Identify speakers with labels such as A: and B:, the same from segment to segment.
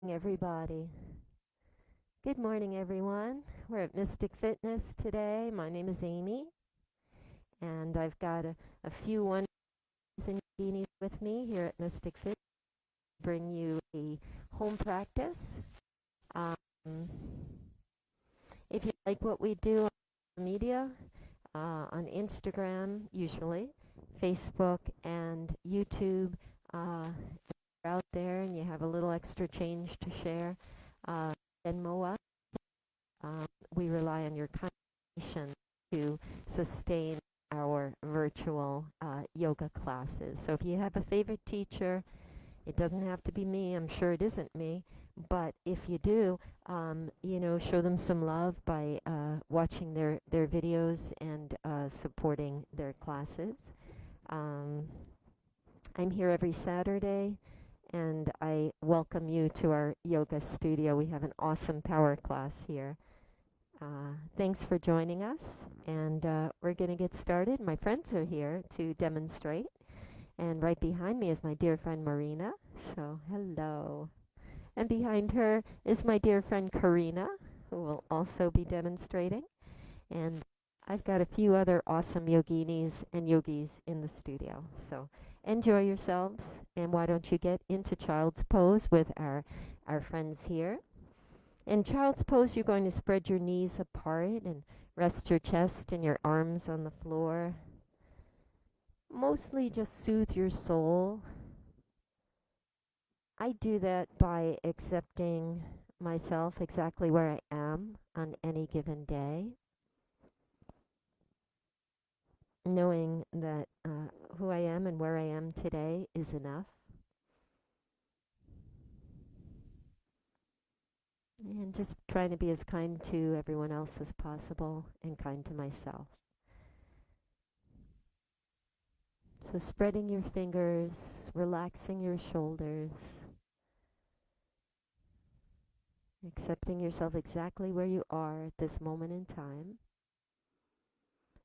A: Everybody. Good morning, everyone. We're at Mystic Fitness today. My name is Amy, and I've got a few wonderful yoginis with me here at Mystic Fitness to bring you a home practice. Um, if you like what we do on social media, on Instagram usually, Facebook, and YouTube, if you're out there and you have a little extra change to share, Venmo us. Um, we rely on your contribution to sustain our virtual yoga classes. So if you have a favorite teacher, it doesn't have to be me. I'm sure it isn't me. But if you do, show them some love by watching their videos and supporting their classes. Um, I'm here every Saturday, and I welcome you to our yoga studio. We have an awesome power class here. Thanks for joining us, and we're going to get started. My friends are here to demonstrate, and right behind me is my dear friend Marina, so hello. And behind her is my dear friend Karina, who will also be demonstrating, and I've got a few other awesome yoginis and yogis in the studio, so enjoy yourselves, and why don't you get into child's pose with our friends here. In child's pose, you're going to spread your knees apart and rest your chest and your arms on the floor. Mostly just soothe your soul. I do that by accepting myself exactly where I am on any given day, knowing that who I am and where I am today is enough. And just trying to be as kind to everyone else as possible and kind to myself. So spreading your fingers, relaxing your shoulders, accepting yourself exactly where you are at this moment in time,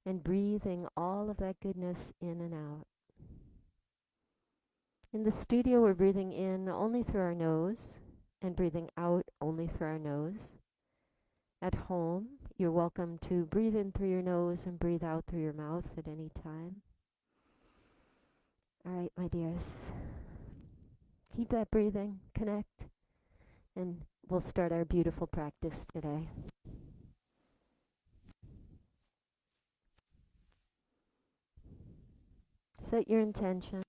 A: and breathing all of that goodness in and out. In the studio, we're breathing in only through our nose and breathing out only through our nose. At home, you're welcome to breathe in through your nose and breathe out through your mouth at any time. All right, my dears. Keep that breathing, connect, and we'll start our beautiful practice today. Set your intention.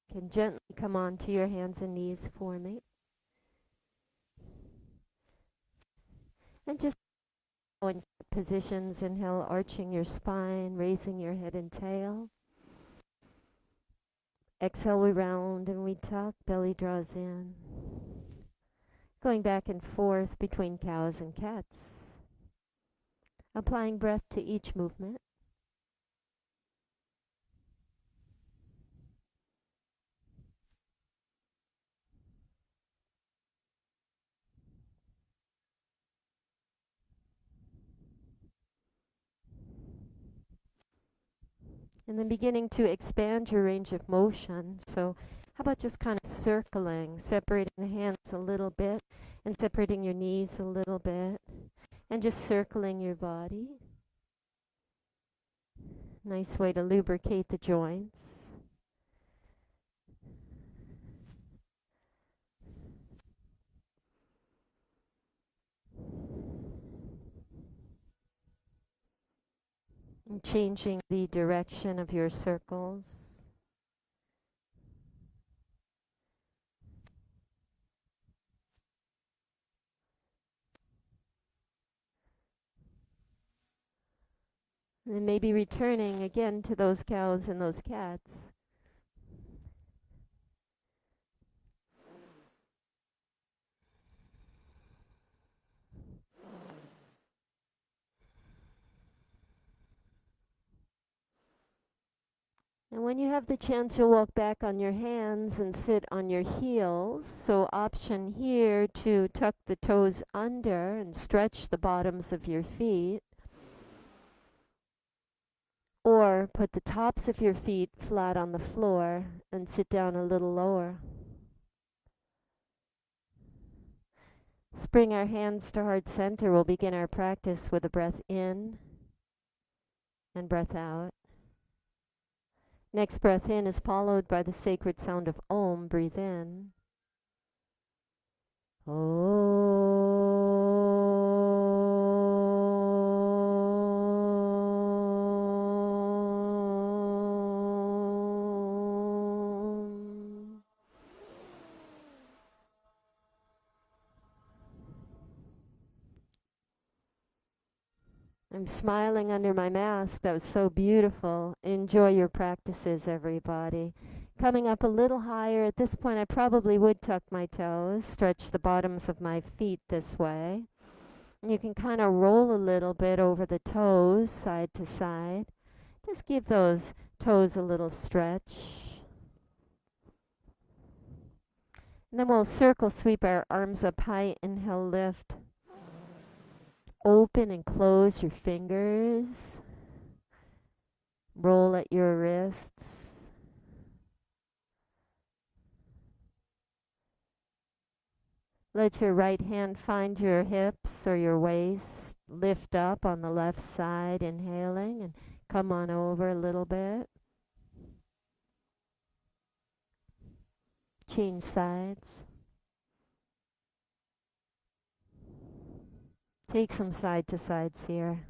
A: You can gently come onto your hands and knees for me. And just go in positions. Inhale, arching your spine, raising your head and tail. Exhale, we round and we tuck, belly draws in. Going back and forth between cows and cats. Applying breath to each movement. And then beginning to expand your range of motion. So how about just kind of circling, separating the hands a little bit and separating your knees a little bit and just circling your body. Nice way to lubricate the joints. And changing the direction of your circles. And then maybe returning again to those cows and those cats. And when you have the chance, you'll walk back on your hands and sit on your heels. So option here to tuck the toes under and stretch the bottoms of your feet. Or put the tops of your feet flat on the floor and sit down a little lower. Let's bring our hands to heart center. We'll begin our practice with a breath in and breath out. Next breath in is followed by the sacred sound of Om. Breathe in. I'm smiling under my mask. That was so beautiful. Enjoy your practices, everybody. Coming up a little higher. At this point, I probably would tuck my toes, stretch the bottoms of my feet this way. And you can kind of roll a little bit over the toes, side to side. Just give those toes a little stretch. And then we'll circle sweep our arms up high. Inhale, lift. Open and close your fingers. Roll at your wrists. Let your right hand find your hips or your waist. Lift up on the left side, inhaling, and come on over a little bit. Change sides. Take some side to sides here.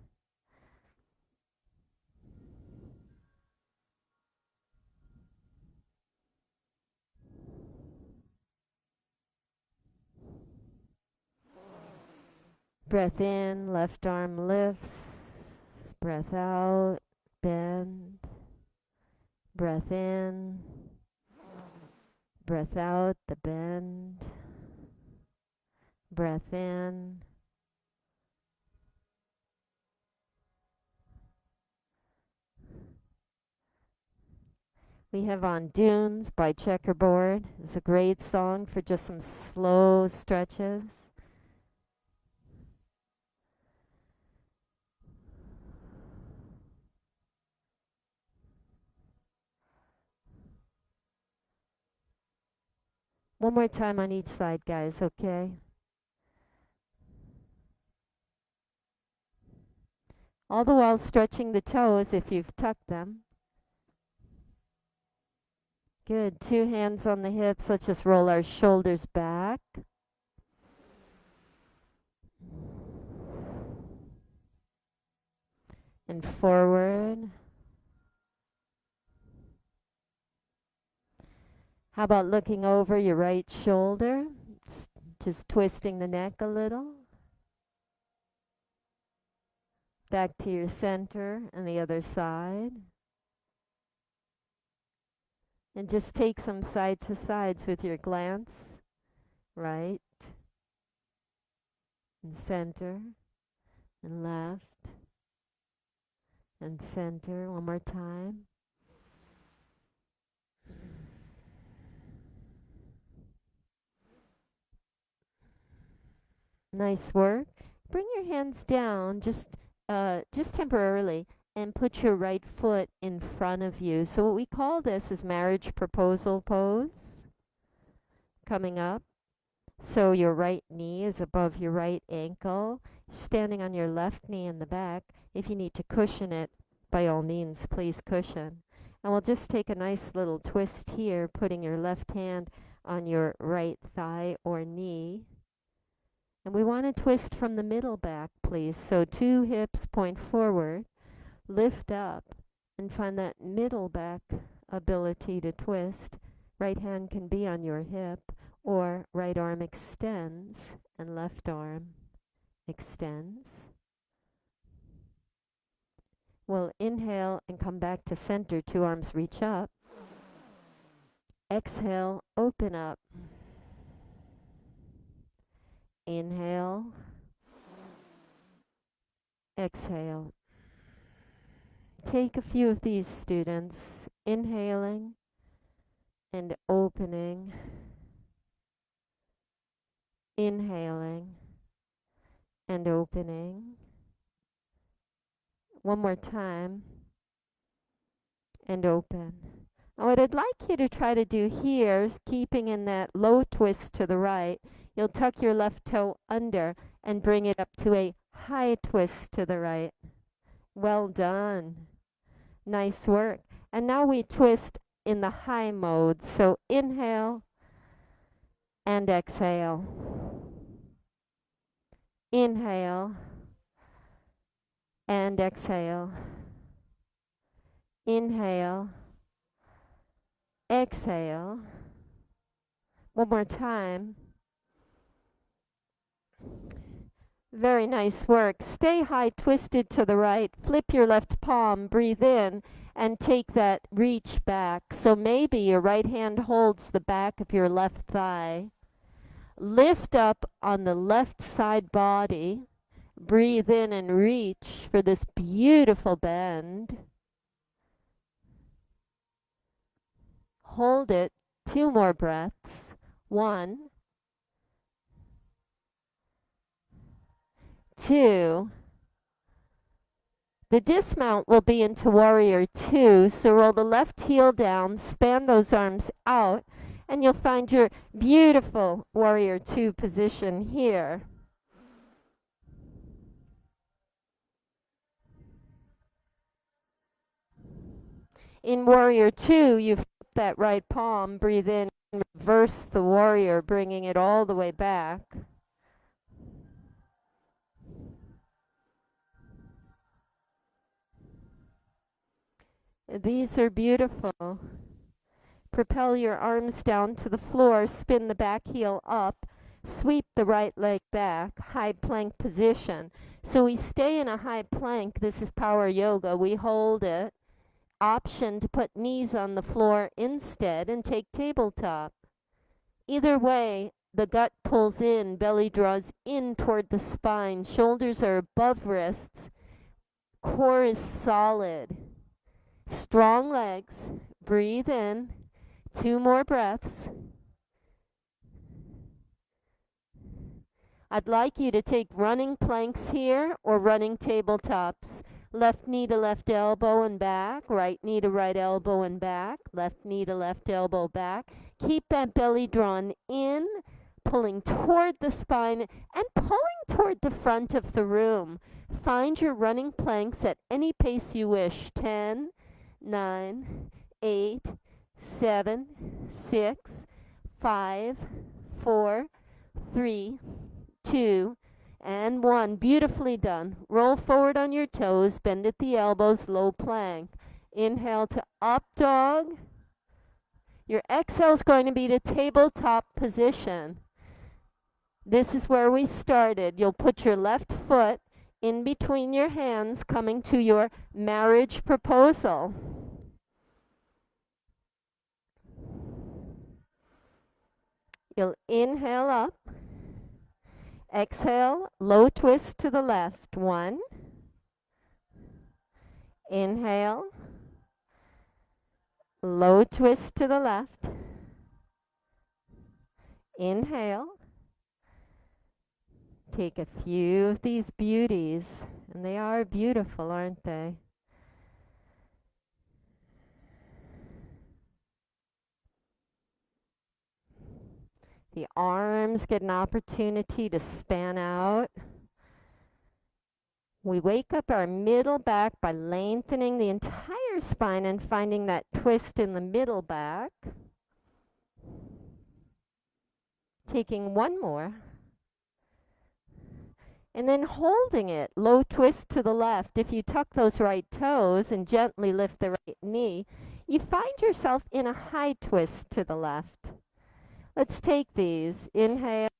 A: Breath in, left arm lifts. Breath out, bend. Breath in. Breath out, the bend. Breath in. We have On Dunes by Checkerboard. It's a great song for just some slow stretches. One more time on each side, guys, okay? All the while stretching the toes if you've tucked them. Good. 2 hands on the hips. Let's just roll our shoulders back. And forward. How about looking over your right shoulder? Just twisting the neck a little. Back to your center and the other side. And just take some side to sides with your glance. Right. And center. And left. And center. One more time. Nice work. Bring your hands down just temporarily and put your right foot in front of you. So what we call this is marriage proposal pose. Coming up. So your right knee is above your right ankle. Standing on your left knee in the back. If you need to cushion it, by all means, please cushion. And we'll just take a nice little twist here, putting your left hand on your right thigh or knee. And we want to twist from the middle back, please. So 2 hips point forward, lift up, and find that middle back ability to twist. Right hand can be on your hip, or right arm extends, and left arm extends. We'll inhale and come back to center. 2 arms reach up. Exhale, open up. Inhale. Exhale. Take a few of these, students. Inhaling and opening. Inhaling and opening. One more time. and open. Now what I'd like you to try to do here is keeping in that low twist to the right. You'll tuck your left toe under and bring it up to a high twist to the right. Well done. Nice work. And now we twist in the high mode. So inhale and exhale. Inhale and exhale. Inhale, exhale. One more time. Very nice work. Stay high twisted to the right. Flip your left palm, breathe in, and take that reach back. So maybe your right hand holds the back of your left thigh. Lift up on the left side body. Breathe in and reach for this beautiful bend. Hold it. 2 more breaths. 1, 2. The dismount will be into Warrior 2, so roll the left heel down, span those arms out, and you'll find your beautiful Warrior 2 position here. In Warrior 2, you flip that right palm, breathe in, and reverse the warrior, bringing it all the way back. These are beautiful. Propel your arms down to the floor, spin the back heel up, sweep the right leg back, high plank position. So we stay in a high plank. This is power yoga. We hold it. Option to put knees on the floor instead and take tabletop. Either way, the gut pulls in, belly draws in toward the spine, shoulders are above wrists, core is solid. Strong legs. Breathe in. 2 more breaths. I'd like you to take running planks here or running tabletops. Left knee to left elbow and back, right knee to right elbow and back, left knee to left elbow back. Keep that belly drawn in, pulling toward the spine and pulling toward the front of the room. Find your running planks at any pace you wish. 10, 9, 8, 7, 6, 5, 4, 3, 2, and 1. Beautifully done. Roll forward on your toes, bend at the elbows, low plank. Inhale to up dog. Your exhale is going to be to tabletop position. This is where we started. You'll put your left foot in between your hands, coming to your marriage proposal. You'll inhale up. Exhale, low twist to the left. 1. Inhale. Low twist to the left. Inhale. Take a few of these beauties, and they are beautiful, aren't they? The arms get an opportunity to span out. We wake up our middle back by lengthening the entire spine and finding that twist in the middle back. Taking 1 more. And then holding it, low twist to the left. If you tuck those right toes and gently lift the right knee, you find yourself in a high twist to the left. Let's take these. Inhale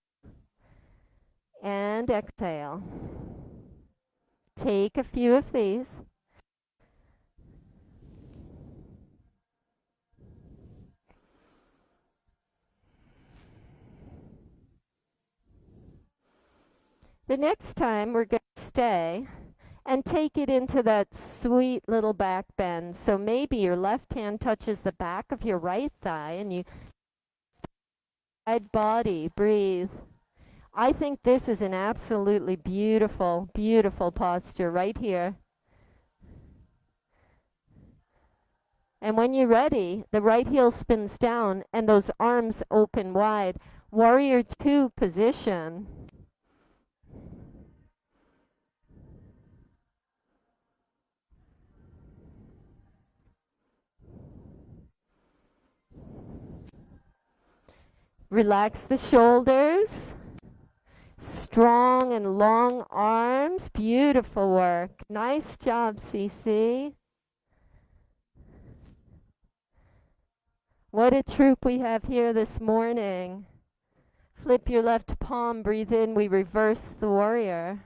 A: and exhale. Take a few of these. The next time we're going to stay and take it into that sweet little back bend. So maybe your left hand touches the back of your right thigh and you side body, breathe. I think this is an absolutely beautiful, beautiful posture right here. And when you're ready, the right heel spins down and those arms open wide. Warrior two position. Relax the shoulders. Strong and long arms. Beautiful work. Nice job, CC. What a troop we have here this morning. Flip your left palm, breathe in, we reverse the warrior.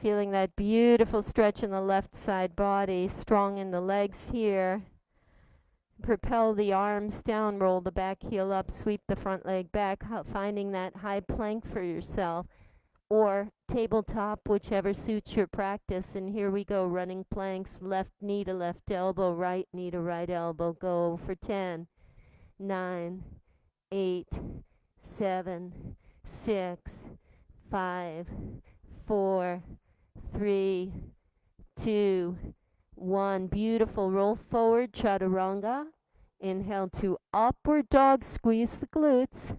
A: Feeling that beautiful stretch in the left side body, strong in the legs here. Propel the arms down, roll the back heel up, sweep the front leg back, finding that high plank for yourself, or tabletop, whichever suits your practice. And here we go, running planks, left knee to left elbow, right knee to right elbow. Go for 10, 9, 8, 7, 6, 5, 4, 3, 2, 1. Beautiful. Roll forward, chaturanga. Inhale to upward dog, squeeze the glutes.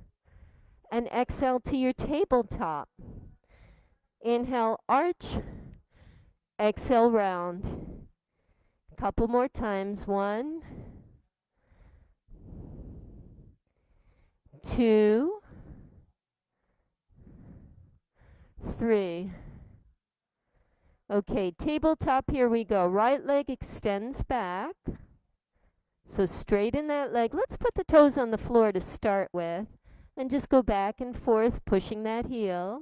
A: And exhale to your tabletop. Inhale, arch. Exhale, round. A couple more times. 1, 2, 3. Okay, tabletop, here we go. Right leg extends back. So straighten that leg. Let's put the toes on the floor to start with. And just go back and forth, pushing that heel.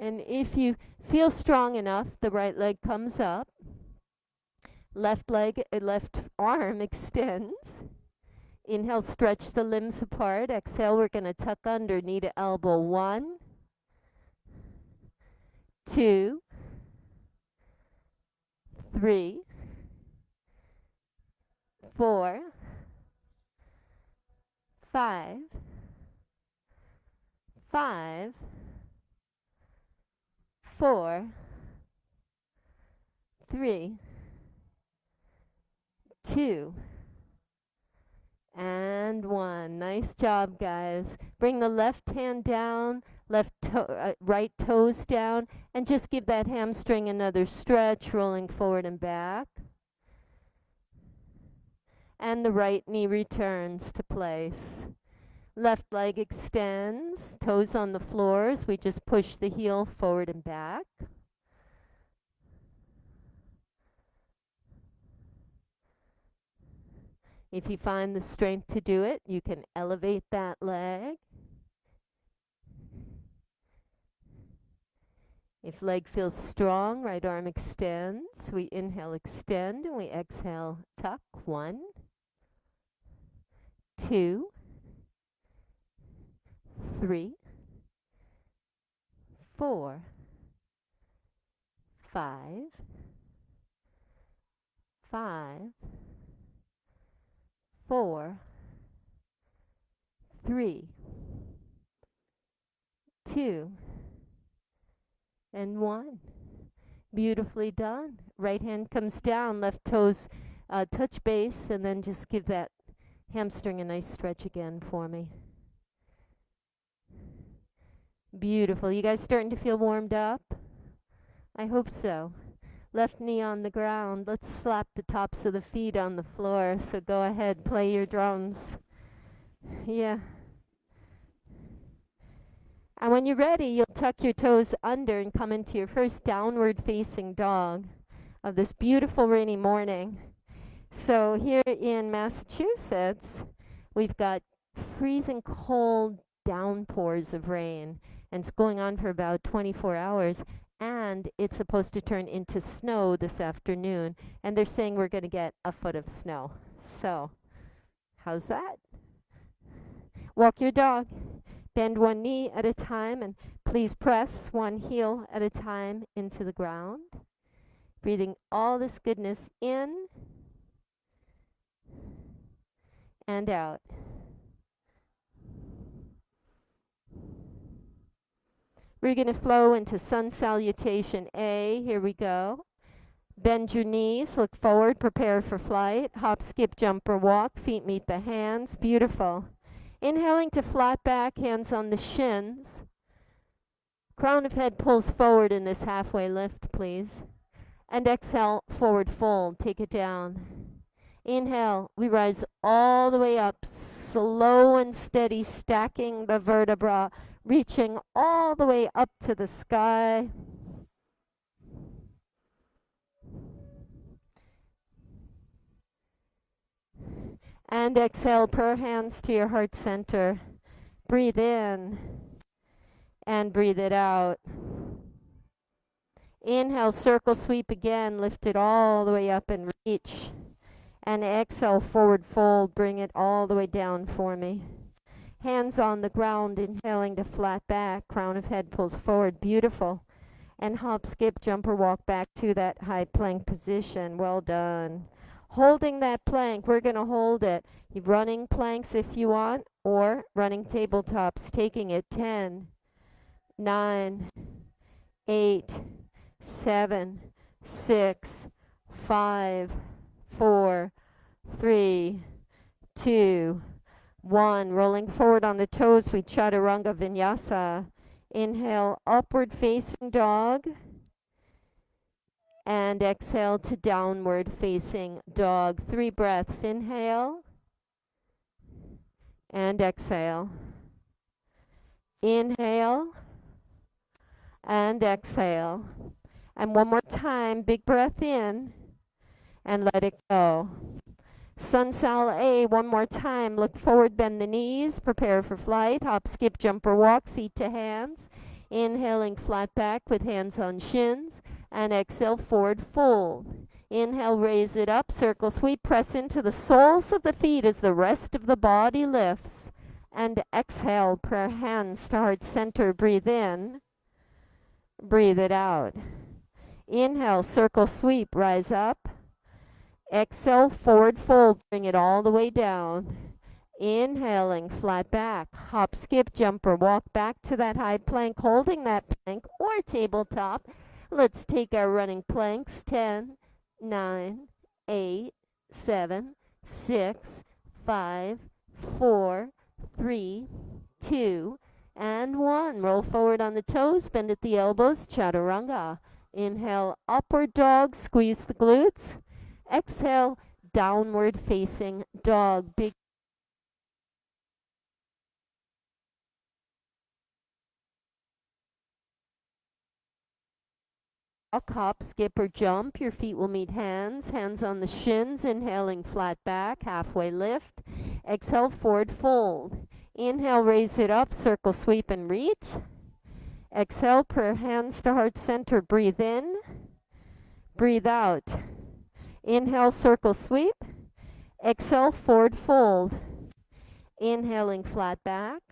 A: And if you feel strong enough, the right leg comes up. Left arm extends. Inhale, stretch the limbs apart. Exhale, we're going to tuck under, knee to elbow. 1, 2, 3, 4, 5, 5, 4, 3, 2, and 1. Nice job, guys. Bring the left hand down, right toes down, and just give that hamstring another stretch, rolling forward and back. And the right knee returns to place. Left leg extends, toes on the floor as we just push the heel forward and back. If you find the strength to do it, you can elevate that leg. If leg feels strong, right arm extends. We inhale, extend, and we exhale, tuck. 1, 2, 3, 4, 5, 5, 4, 3, 2, and 1. Beautifully done. Right hand comes down, left toes touch base, and then just give that hamstring a nice stretch again for me. Beautiful. You guys starting to feel warmed up? I hope so. Left knee on the ground. Let's slap the tops of the feet on the floor. So go ahead, play your drums. Yeah. And when you're ready, you'll tuck your toes under and come into your first downward facing dog of this beautiful rainy morning. So here in Massachusetts, we've got freezing cold downpours of rain, and it's going on for about 24 hours, and it's supposed to turn into snow this afternoon, and they're saying we're going to get a foot of snow. So, how's that? Walk your dog. Bend one knee at a time, and please press one heel at a time into the ground. Breathing all this goodness in and out. We're going to flow into Sun Salutation A. Here we go. Bend your knees, look forward, prepare for flight. Hop, skip, jump, or walk. Feet meet the hands. Beautiful. Inhaling to flat back, hands on the shins. Crown of head pulls forward in this halfway lift, please. And exhale, forward fold. Take it down. Inhale, we rise all the way up, slow and steady, stacking the vertebra, reaching all the way up to the sky. And exhale, prayer hands to your heart center. Breathe in and breathe it out. Inhale, circle sweep again, lift it all the way up and reach. And exhale, forward fold, bring it all the way down for me. Hands on the ground, inhaling to flat back, crown of head pulls forward, beautiful. And hop, skip, jump, or walk back to that high plank position. Well done. Holding that plank, we're going to hold it. Running planks if you want, or running tabletops, taking it 10, 9, 8, 7, 6, 5, 4, 3, 2, 1. Rolling forward on the toes, we chaturanga vinyasa. Inhale, upward facing dog. And exhale to downward facing dog. 3 breaths. Inhale. And exhale. Inhale. And exhale. And one more time, big breath in. And let it go. Sun Sal A, one more time. Look forward, bend the knees, prepare for flight. Hop, skip, jump, or walk, feet to hands. Inhaling flat back with hands on shins. And exhale, forward fold. Inhale, raise it up, circle sweep, press into the soles of the feet as the rest of the body lifts. And exhale, prayer hands to heart center, breathe in. Breathe it out. Inhale, circle sweep, rise up. Exhale, forward fold, bring it all the way down. Inhaling, flat back, hop, skip, jump, or walk back to that high plank, holding that plank or tabletop. Let's take our running planks, 10, 9, 8, 7, 6, 5, 4, 3, 2, and 1. Roll forward on the toes, bend at the elbows, chaturanga. Inhale, upward dog, squeeze the glutes. Exhale, downward facing dog. Big walk, hop, skip, or jump. Your feet will meet hands. Hands on the shins. Inhaling flat back, halfway lift. Exhale, forward fold. Inhale, raise it up, circle sweep and reach. Exhale, prayer hands to heart center. Breathe in. Breathe out. Inhale, circle sweep. Exhale, forward fold. Inhaling flat back.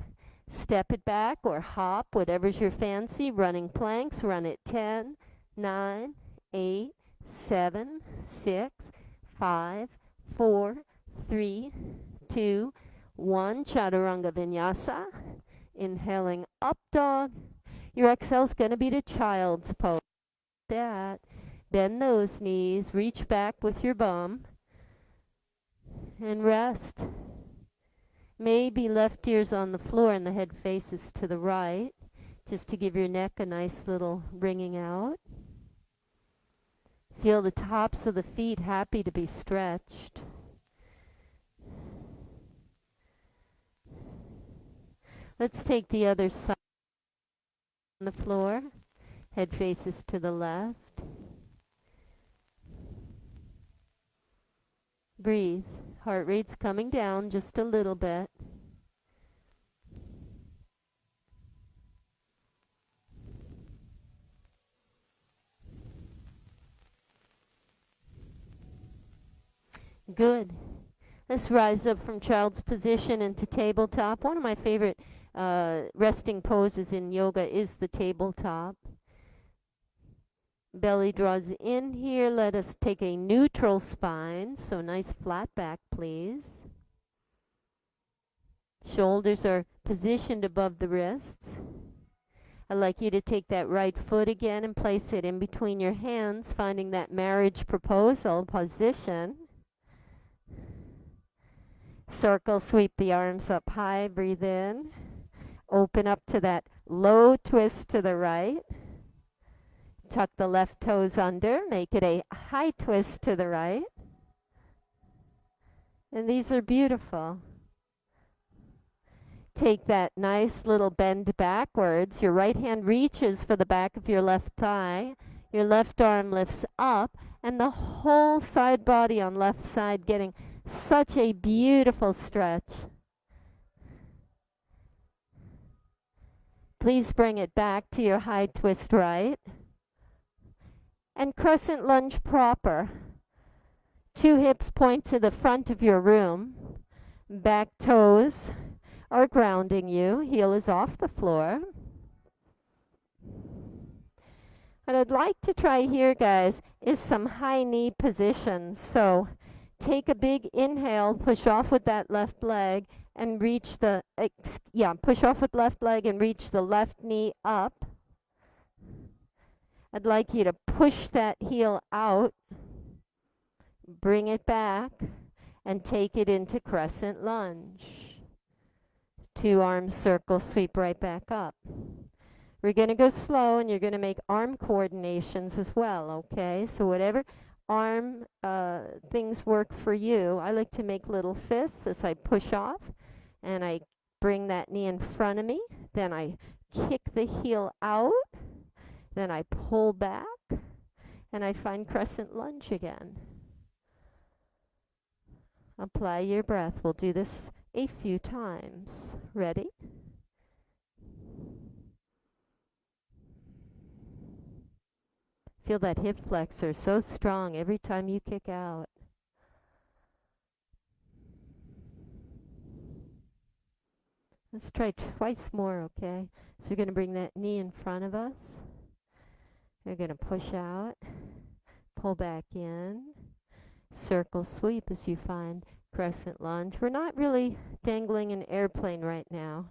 A: Step it back or hop, whatever's your fancy. Running planks, run it 10, 9, 8, 7, 6, 5, 4, 3, 2, 1. Chaturanga vinyasa. Inhaling up dog. Your exhale's going to be to child's pose. That. Bend those knees, reach back with your bum, and rest. Maybe left ear's on the floor and the head faces to the right, just to give your neck a nice little wringing out. Feel the tops of the feet happy to be stretched. Let's take the other side on the floor, head faces to the left. Breathe. Heart rate's coming down just a little bit. Good. Let's rise up from child's position into tabletop. One of my favorite resting poses in yoga is the tabletop. Belly draws in here. Let us take a neutral spine. So nice flat back, please. Shoulders are positioned above the wrists. I'd like you to take that right foot again and place it in between your hands, finding that marriage proposal position. Circle, sweep the arms up high, breathe in. Open up to that low twist to the right. Tuck the left toes under, make it a high twist to the right. And these are beautiful. Take that nice little bend backwards. Your right hand reaches for the back of your left thigh. Your left arm lifts up, and the whole side body on left side getting such a beautiful stretch. Please bring it back to your high twist right. And crescent lunge proper. 2 hips point to the front of your room. Back toes are grounding you. Heel is off the floor. What I'd like to try here, guys, is some high knee positions. So take a big inhale, push off with that left leg, and reach the, push off with left leg and reach the left knee up. I'd like you to push that heel out, bring it back, and take it into crescent lunge. 2 arms circle, sweep right back up. We're going to go slow, and you're going to make arm coordinations as well, okay? So whatever arm things work for you. I like to make little fists as I push off, and I bring that knee in front of me. Then I kick the heel out. Then I pull back, and I find crescent lunge again. Apply your breath. We'll do this a few times. Ready? Feel that hip flexor so strong every time you kick out. Let's try twice more, okay? So we're going to bring that knee in front of us. We're going to push out, pull back in, circle sweep as you find crescent lunge. We're not really dangling an airplane right now.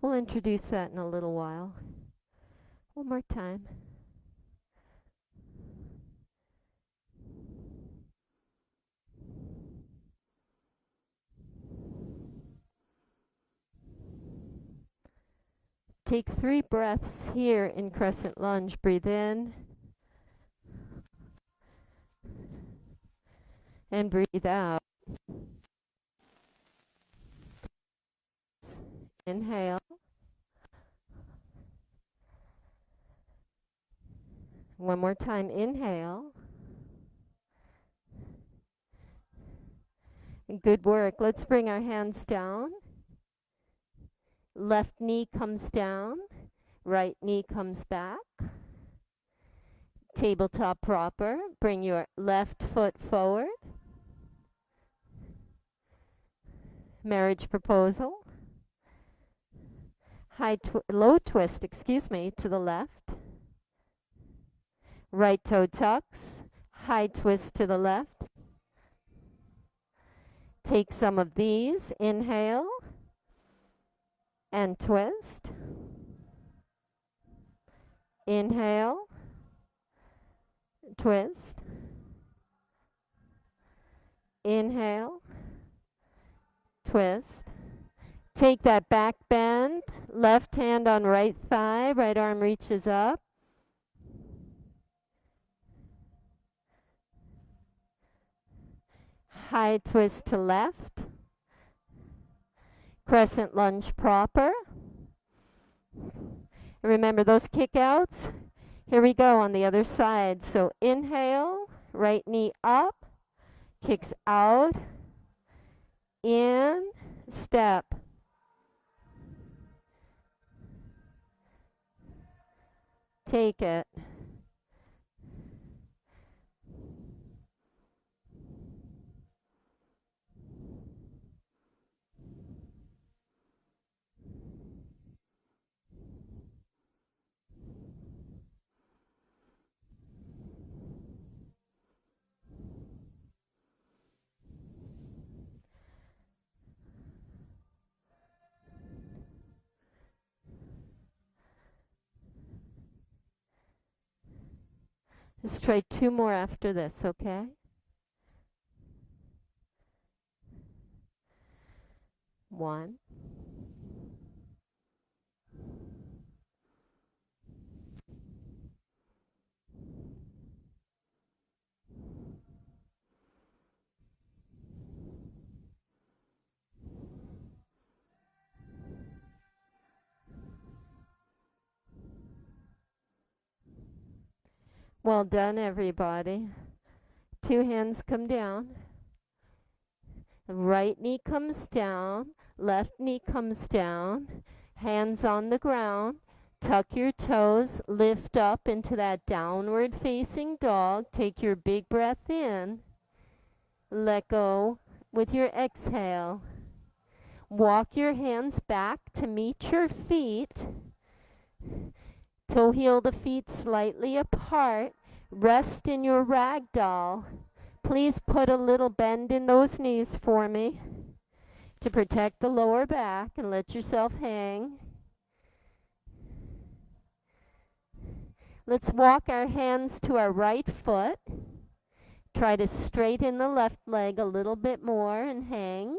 A: We'll introduce that in a little while. One more time. Take 3 breaths here in crescent lunge. Breathe in and breathe out. Inhale. One more time. Inhale. Good work. Let's bring our hands down. Left knee comes down. Right knee comes back. Tabletop proper. Bring your left foot forward. Marriage proposal. Low twist, to the left. Right toe tucks. High twist to the left. Take some of these. Inhale and twist. Inhale, twist. Inhale, twist. Take that back bend, left hand on right thigh, right arm reaches up. High twist to left. Crescent lunge proper. Remember those kickouts? Here we go on the other side. So inhale, right knee up, kicks out, in, step. Take it. Let's try 2 more after this, okay? One. Well done, everybody. 2 hands come down. Right knee comes down. Left knee comes down. Hands on the ground. Tuck your toes. Lift up into that downward facing dog. Take your big breath in. Let go with your exhale. Walk your hands back to meet your feet. Toe heel the feet slightly apart. Rest in your ragdoll. Please put a little bend in those knees for me to protect the lower back and let yourself hang. Let's walk our hands to our right foot. Try to straighten the left leg a little bit more and hang.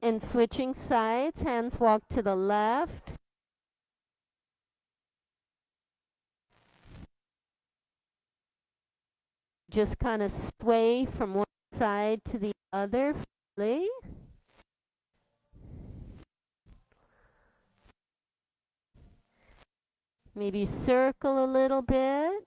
A: And switching sides, hands walk to the left. Just kind of sway from one side to the other fully. Maybe circle a little bit.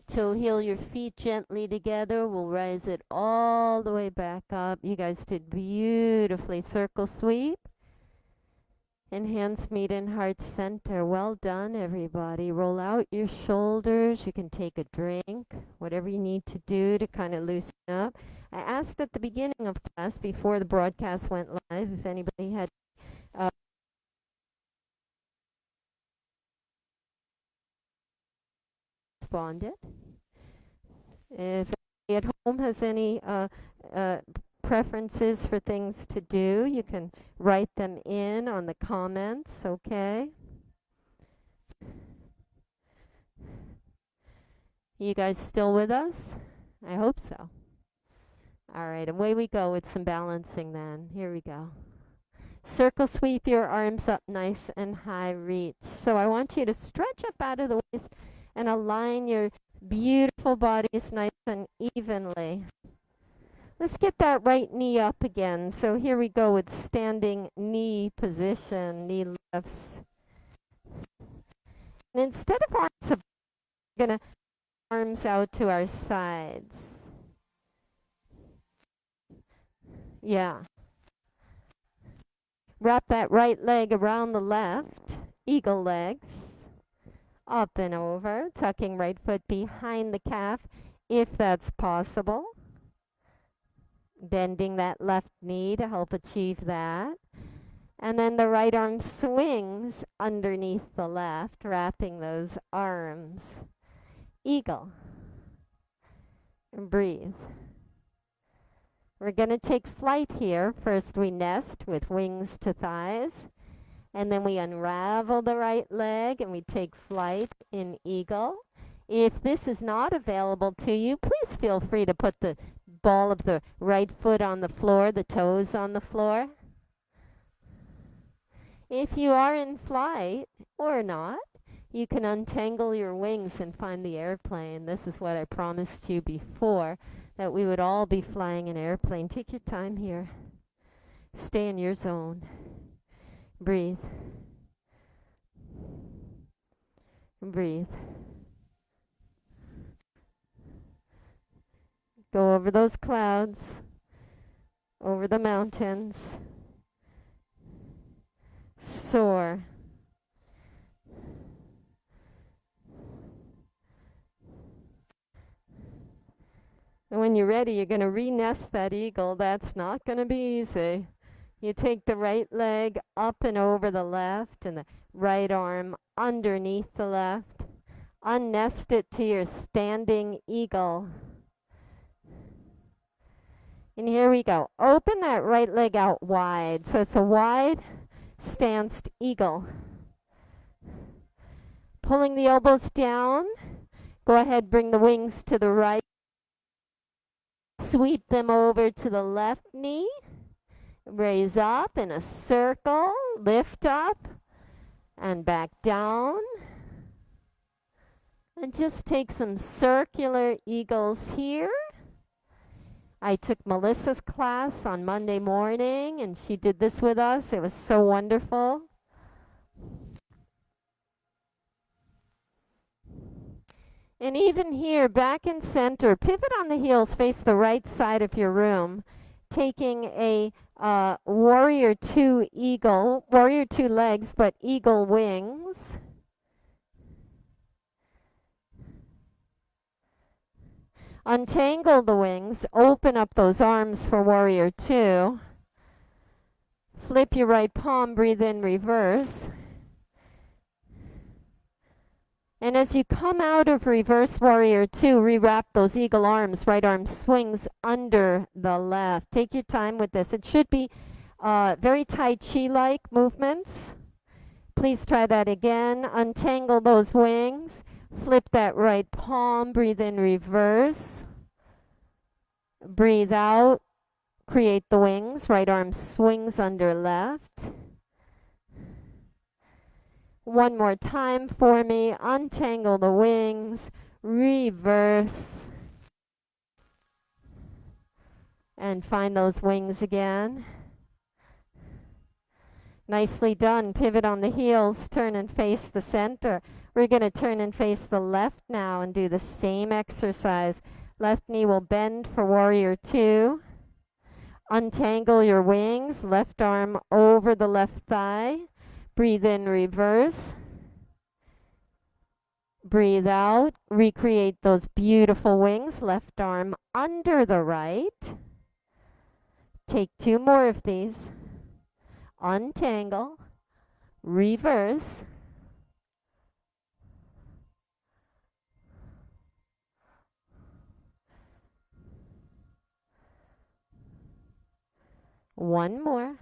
A: So heel your feet gently together. We'll rise it all the way back up. You guys did beautifully. Circle sweep. And hands meet in heart center. Well done, everybody. Roll out your shoulders. You can take a drink, whatever you need to do to kind of loosen up. I asked at the beginning of class, before the broadcast went live, if anybody had responded. If anybody at home has any preferences for things to do, you can write them in on the comments, okay? You guys still with us? I hope so. All right, away we go with some balancing then. Here we go. Circle sweep your arms up nice and high, reach. So I want you to stretch up out of the waist and align your beautiful bodies nice and evenly. Let's get that right knee up again. So here we go with standing knee position, knee lifts. And instead of arms up, we're going to arms out to our sides. Yeah. Wrap that right leg around the left, eagle legs. Up and over, tucking right foot behind the calf if that's possible. Bending that left knee to help achieve that. And then the right arm swings underneath the left, wrapping those arms. Eagle. And breathe. We're going to take flight here. First we nest with wings to thighs. And then we unravel the right leg and we take flight in eagle. If this is not available to you, please feel free to put the ball of the right foot on the floor, the toes on the floor. If you are in flight or not, you can untangle your wings and find the airplane. This is what I promised you before, that we would all be flying an airplane. Take your time here. Stay in your zone. Breathe. Breathe. Go over those clouds, over the mountains. Soar. And when you're ready, you're going to re-nest that eagle. That's not going to be easy. You take the right leg up and over the left and the right arm underneath the left. Unnest it to your standing eagle. And here we go. Open that right leg out wide. So it's a wide stanced eagle. Pulling the elbows down. Go ahead, bring the wings to the right. Sweep them over to the left knee. Raise up in a circle. Lift up and back down. And just take some circular eagles here. I took Melissa's class on Monday morning and she did this with us. It was so wonderful. And even here, back in center, pivot on the heels, face the right side of your room, taking a warrior two eagle, warrior two legs, but eagle wings. Untangle the wings, open up those arms for warrior two. Flip your right palm, breathe in reverse. And as you come out of reverse warrior two, rewrap those eagle arms. Right arm swings under the left. Take your time with this. It should be very Tai Chi-like movements. Please try that again. Untangle those wings. Flip that right palm. Breathe in reverse. Breathe out. Create the wings. Right arm swings under left. One more time for me. Untangle the wings, reverse, and find those wings again. Nicely done. Pivot on the heels, turn and face the center. We're going to turn and face the left now and do the same exercise. Left knee will bend for warrior two. Untangle your wings, left arm over the left thigh. Breathe in, reverse. Breathe out, recreate those beautiful wings, left arm under the right. Take two more of these. Untangle, reverse. One more.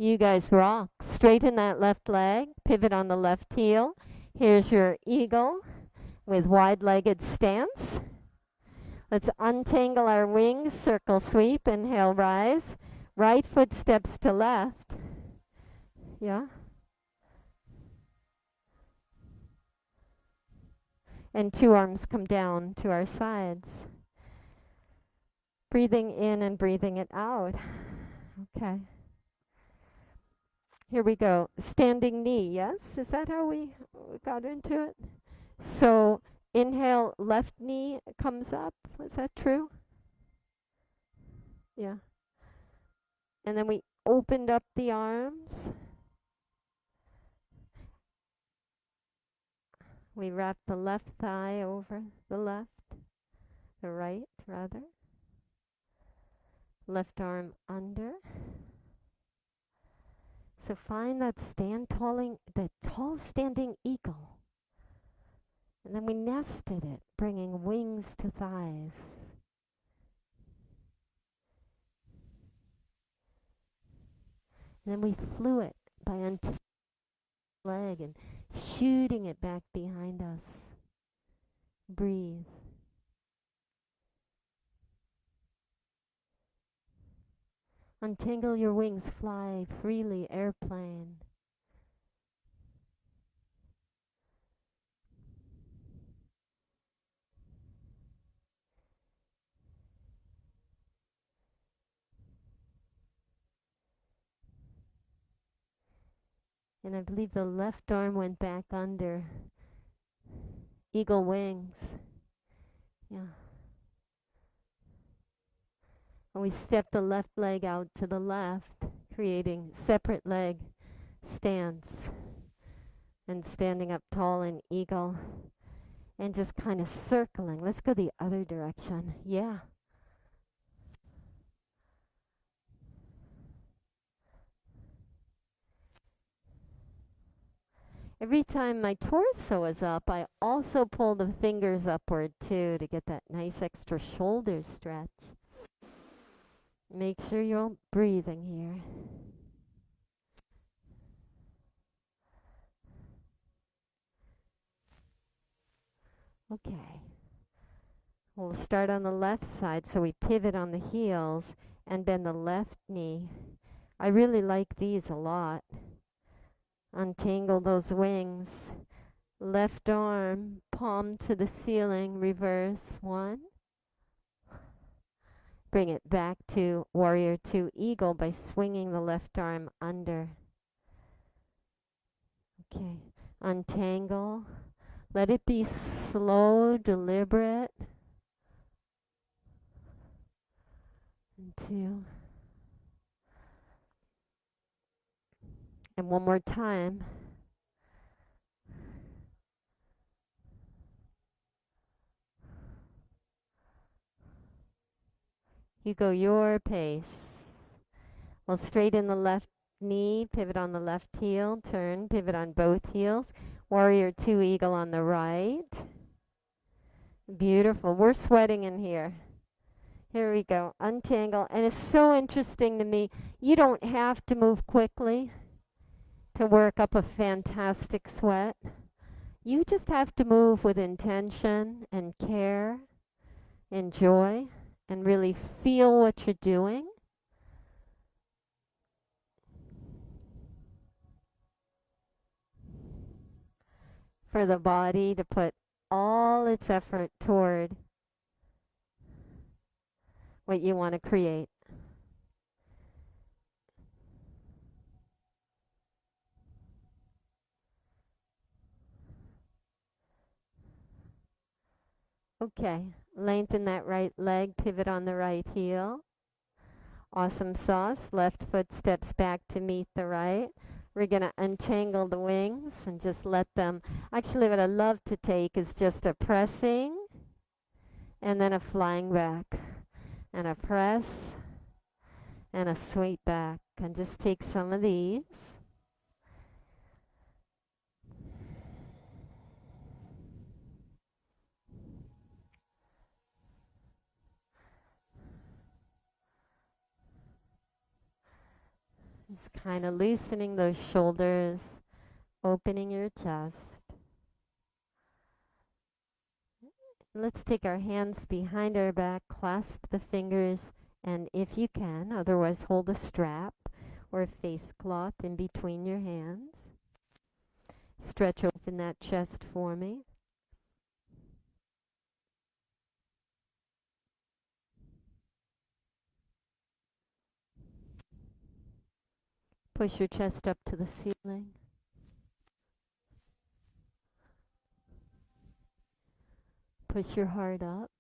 A: You guys rock. Straighten that left leg, pivot on the left heel. Here's your eagle with wide-legged stance. Let's untangle our wings, circle sweep, inhale, rise. Right foot steps to left. Yeah. And two arms come down to our sides. Breathing in and breathing it out. Okay. Here we go. Standing knee, yes? Is that how we got into it? So inhale, left knee comes up. Is that true? Yeah. And then we opened up the arms. We wrap the left thigh over the left, the right rather. Left arm under. So find that tall standing eagle. And then we nested it, bringing wings to thighs. And then we flew it by untangling the leg and shooting it back behind us. Breathe. Untangle your wings, fly freely, airplane. And I believe the left arm went back under. Eagle wings. Yeah. And we step the left leg out to the left, creating separate leg stance and standing up tall in eagle and just kind of circling. Let's go the other direction. Yeah. Every time my torso is up, I also pull the fingers upward too to get that nice extra shoulder stretch. Make sure you're breathing here. Okay. We'll start on the left side, so we pivot on the heels and bend the left knee. I really like these a lot. Untangle those wings. Left arm, palm to the ceiling, reverse. 1. Bring it back to warrior 2 eagle by swinging the left arm under. Okay. Untangle. Let it be slow, deliberate. And 2. And one more time. You go your pace. We'll straighten the left knee, pivot on the left heel, turn, pivot on both heels. Warrior 2 eagle on the right. Beautiful. We're sweating in here. Here we go. Untangle. And it's so interesting to me. You don't have to move quickly to work up a fantastic sweat. You just have to move with intention and care and joy and really feel what you're doing. For the body to put all its effort toward what you want to create. Okay, lengthen that right leg, pivot on the right heel. Awesome sauce, left foot steps back to meet the right. We're going to untangle the wings and just let them, actually what I love to take is just a pressing and then a flying back and a press and a sweep back, and just take some of these. Just kind of loosening those shoulders, opening your chest. Let's take our hands behind our back, clasp the fingers, and if you can, otherwise hold a strap or a face cloth in between your hands. Stretch open that chest for me. Push your chest up to the ceiling. Push your heart up.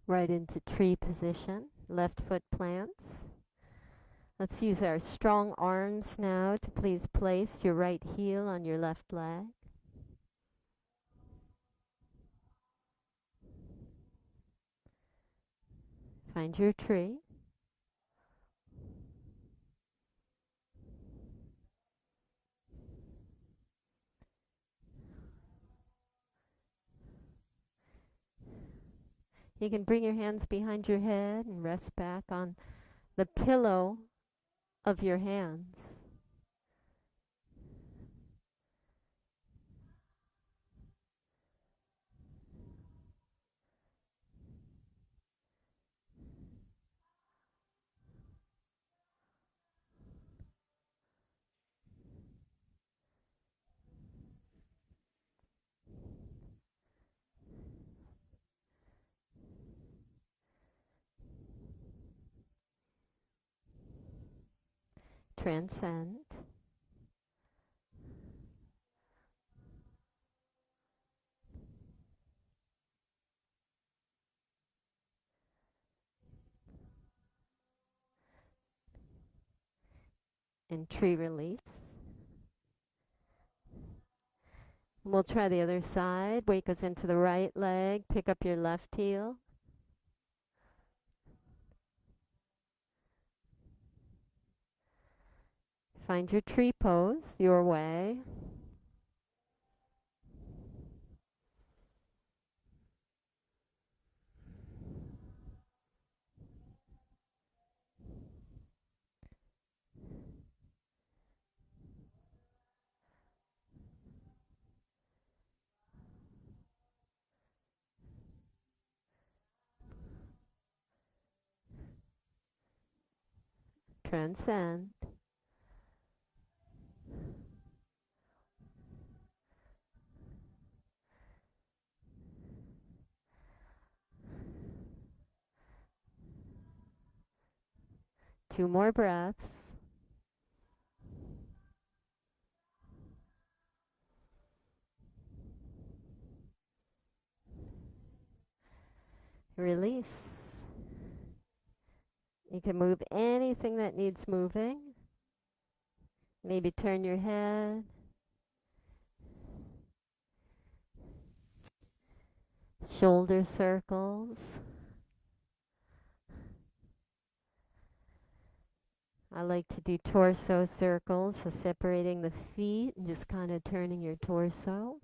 A: Right into tree position. Left foot plants. Let's use our strong arms now to please place your right heel on your left leg. Find your tree. You can bring your hands behind your head and rest back on the pillow of your hands. Transcend. And tree release. We'll try the other side. Weight goes into the right leg. Pick up your left heel. Find your tree pose, your way. Transcend. Two more breaths. Release. You can move anything that needs moving. Maybe turn your head. Shoulder circles. I like to do torso circles, so separating the feet and just kind of turning your torso.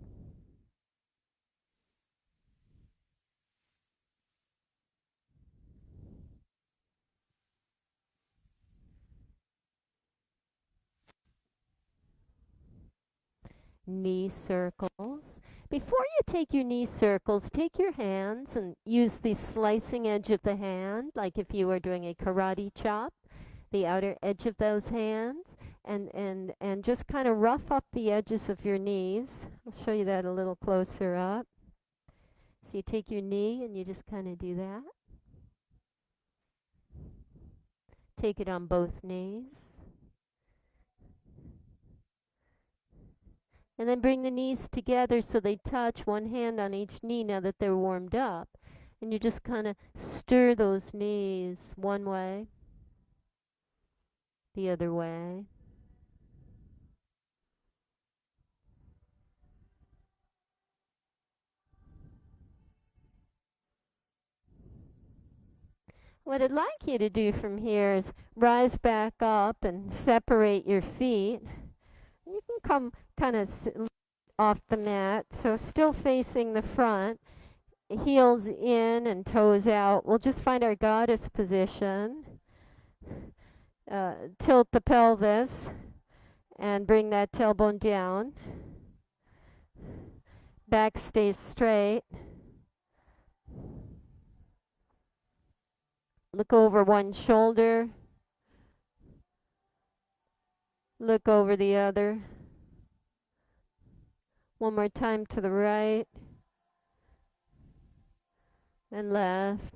A: Knee circles. Before you take your knee circles, take your hands and use the slicing edge of the hand, like if you were doing a karate chop, the outer edge of those hands, and just kind of rough up the edges of your knees. I'll show you that a little closer up. So you take your knee and you just kind of do that. Take it on both knees. And then bring the knees together so they touch, one hand on each knee now that they're warmed up. And you just kind of stir those knees one way, the other way. What I'd like you to do from here is rise back up and separate your feet. You can come kind of off the mat, so still facing the front, heels in and toes out. We'll just find our goddess position. Tilt the pelvis and bring that tailbone down. Back stays straight. Look over one shoulder. Look over the other. One more time to the right and left.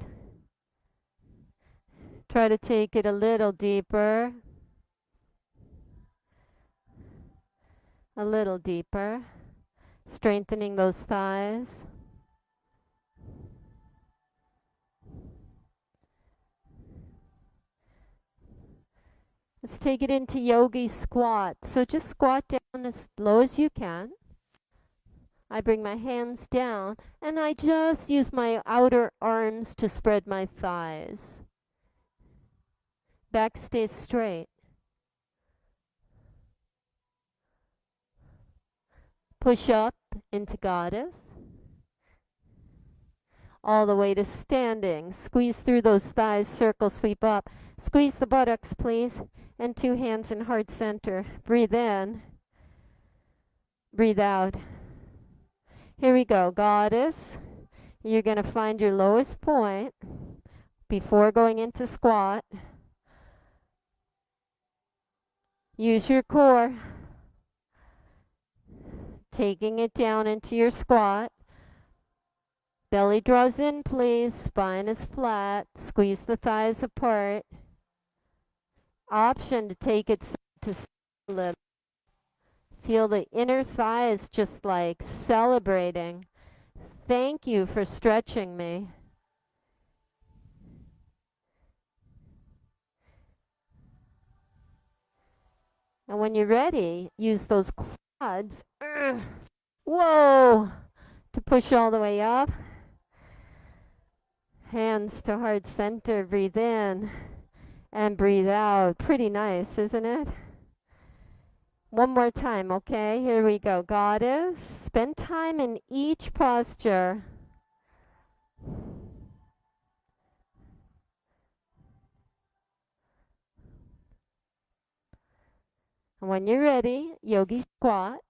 A: Try to take it a little deeper. A little deeper. Strengthening those thighs. Let's take it into Yogi Squat. So just squat down as low as you can. I bring my hands down and I just use my outer arms to spread my thighs. Back stays straight. Push up into Goddess. All the way to standing. Squeeze through those thighs, circle, sweep up. Squeeze the buttocks, please. And two hands in heart center. Breathe in. Breathe out. Here we go. Goddess. You're going to find your lowest point before going into squat. Use your core. Taking it down into your squat. Belly draws in, please. Spine is flat. Squeeze the thighs apart. Option to take it to sit a little. Feel the inner thighs just like celebrating. Thank you for stretching me. And when you're ready, use those quads. Whoa! To push all the way up. Hands to heart center. Breathe in and breathe out. Pretty nice, isn't it? One more time, okay? Here we go. Goddess. Spend time in each posture. And when you're ready, Yogi Squat.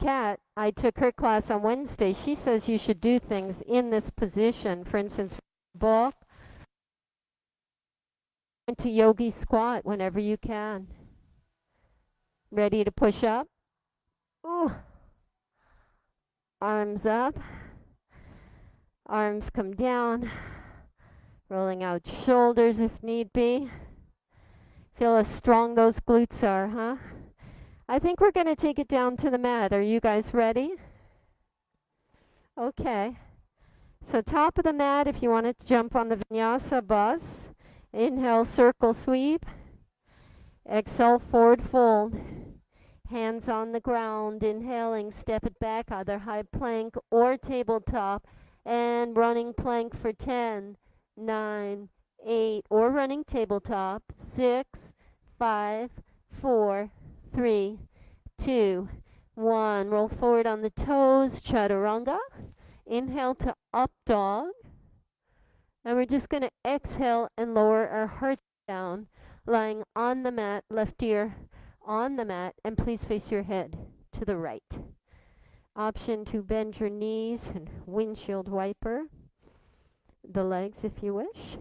A: Kat, I took her class on Wednesday. She says you should do things in this position. For instance, book into Yogi Squat whenever you can. Ready to push up? Ooh. Arms up. Arms come down. Rolling out shoulders if need be. Feel how strong those glutes are, huh? I think we're going to take it down to the mat. Are you guys ready? Okay. So top of the mat, if you want to jump on the vinyasa bus. Inhale, circle sweep. Exhale, forward fold. Hands on the ground. Inhaling, step it back, either high plank or tabletop. And running plank for 10, 9, 8, or running tabletop. 6, 5, 4, 3, 2, 1. Roll forward on the toes, chaturanga. Inhale to up dog. And we're just going to exhale and lower our heart down, lying on the mat, left ear on the mat, and please face your head to the right. Option to bend your knees and windshield wiper the legs if you wish.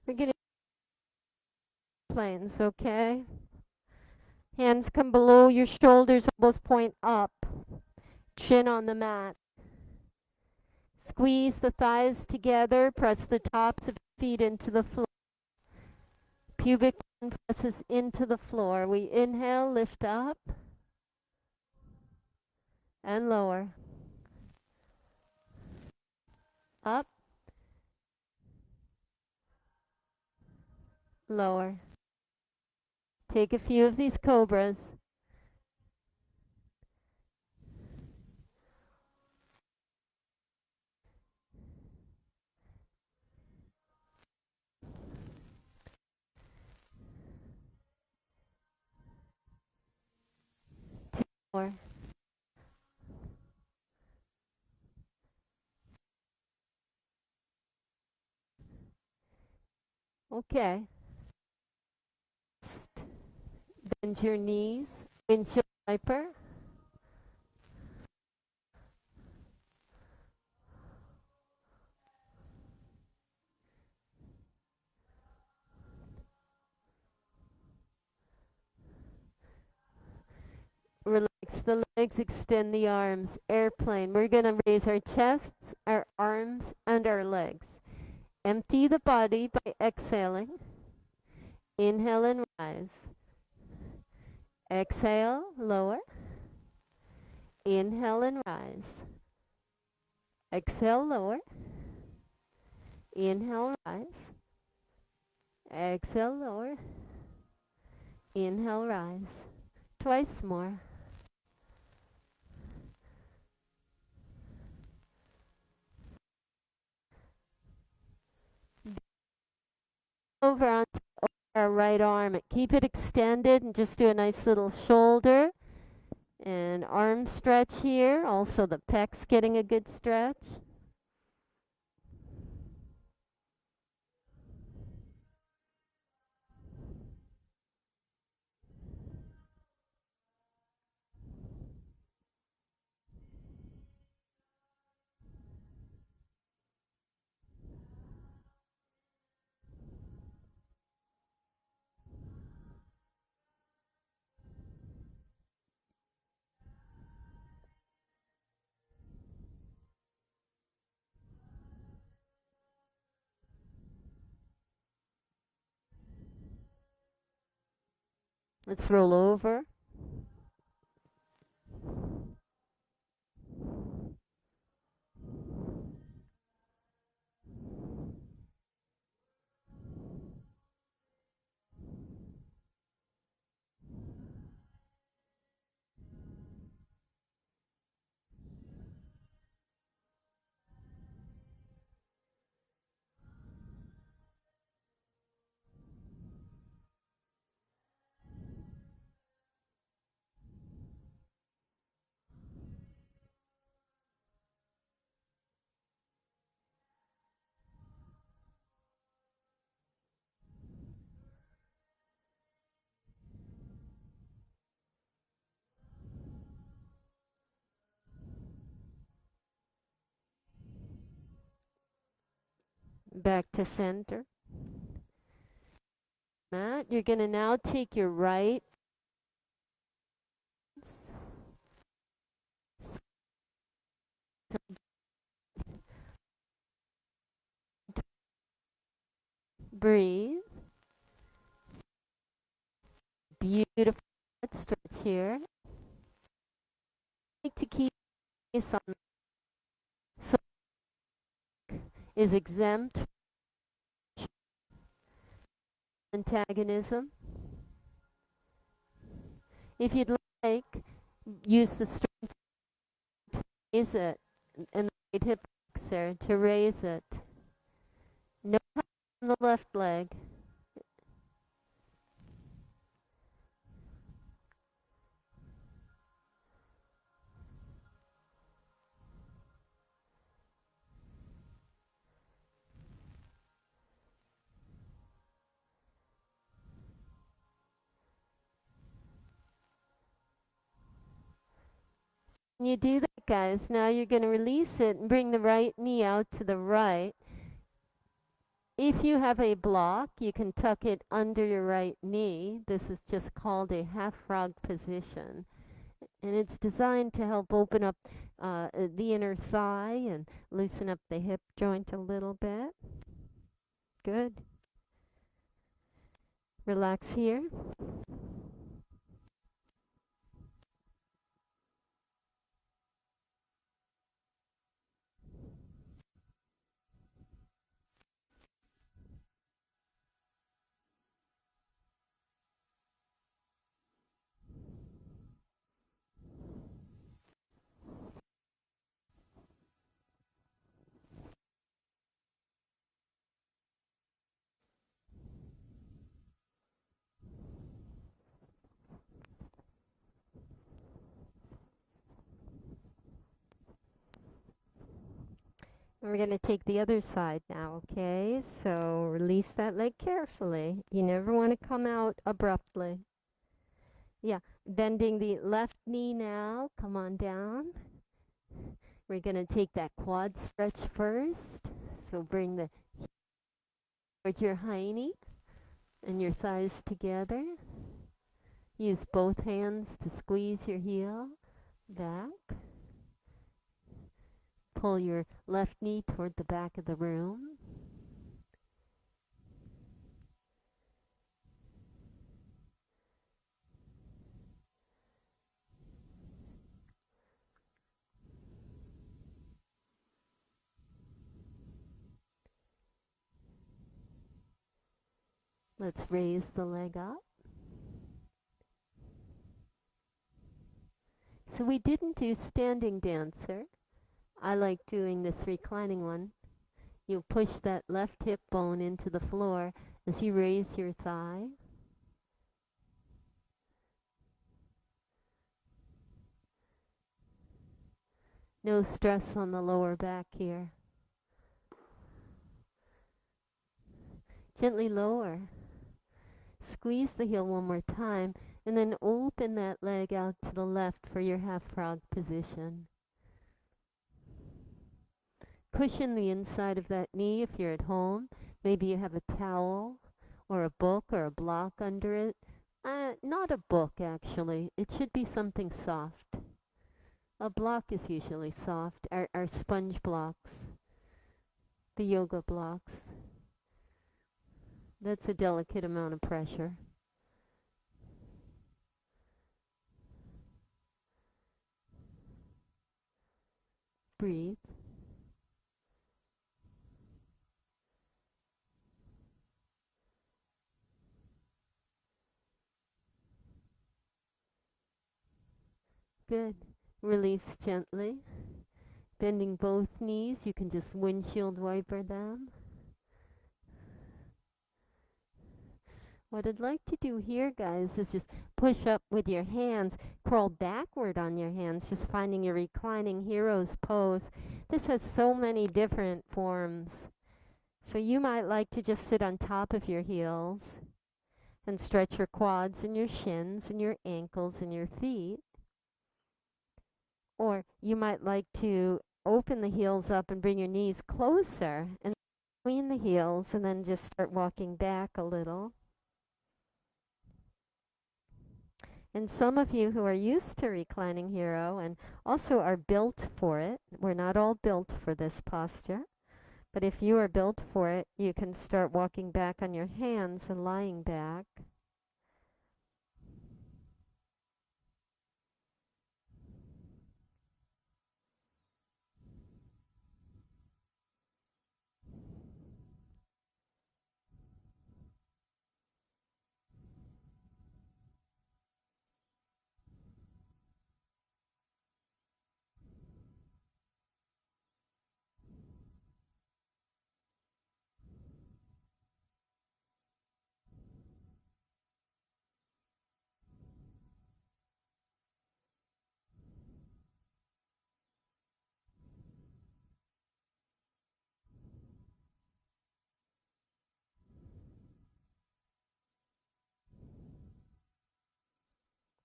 A: We're going to planes, okay? Hands come below your shoulders, elbows point up. Chin on the mat. Squeeze the thighs together, press the tops of feet into the floor. Pubic bone presses into the floor. We inhale, lift up, and lower. Up, lower. Take a few of these cobras. Two more. Okay. Bend your knees. Windshield wiper. Relax the legs, extend the arms. Airplane. We're going to raise our chests, our arms, and our legs. Empty the body by exhaling. Inhale and rise. Exhale, lower. Inhale and rise. Exhale, lower. Inhale, rise. Exhale, lower. Inhale, rise. Twice more. Over onto our right arm. Keep it extended and just do a nice little shoulder and arm arm stretch here. Also the pecs getting a good stretch. Let's roll over. Back to center. Mat, you're going to now take your right breathe. Beautiful stretch here. Like to keep this on so is exempt antagonism. If you'd like, use the strength to raise it and the right hip flexor to raise it. No power on the left leg. When you do that, guys, now you're going to release it and bring the right knee out to the right. If you have a block, you can tuck it under your right knee. This is just called a half frog position. And it's designed to help open up the inner thigh and loosen up the hip joint a little bit. Good. Relax here. And we're going to take the other side now, okay? So release that leg carefully. You never want to come out abruptly. Yeah, bending the left knee now. Come on down. We're going to take that quad stretch first. So bring the towards your hiney and your thighs together. Use both hands to squeeze your heel back. Pull your left knee toward the back of the room. Let's raise the leg up. So we didn't do standing dancer. I like doing this reclining one. You push that left hip bone into the floor as you raise your thigh. No stress on the lower back here. Gently lower. Squeeze the heel one more time, and then open that leg out to the left for your half frog position. Cushion the inside of that knee if you're at home. Maybe you have a towel or a book or a block under it. Not a book, actually. It should be something soft. A block is usually soft. Our sponge blocks, the yoga blocks. That's a delicate amount of pressure. Breathe. Good. Release gently. Bending both knees, you can just windshield wiper them. What I'd like to do here, guys, is just push up with your hands, crawl backward on your hands, just finding your reclining hero's pose. This has so many different forms. So you might like to just sit on top of your heels and stretch your quads and your shins and your ankles and your feet. Or you might like to open the heels up and bring your knees closer and between the heels and then just start walking back a little. And some of you who are used to reclining hero and also are built for it, we're not all built for this posture, but if you are built for it, you can start walking back on your hands and lying back.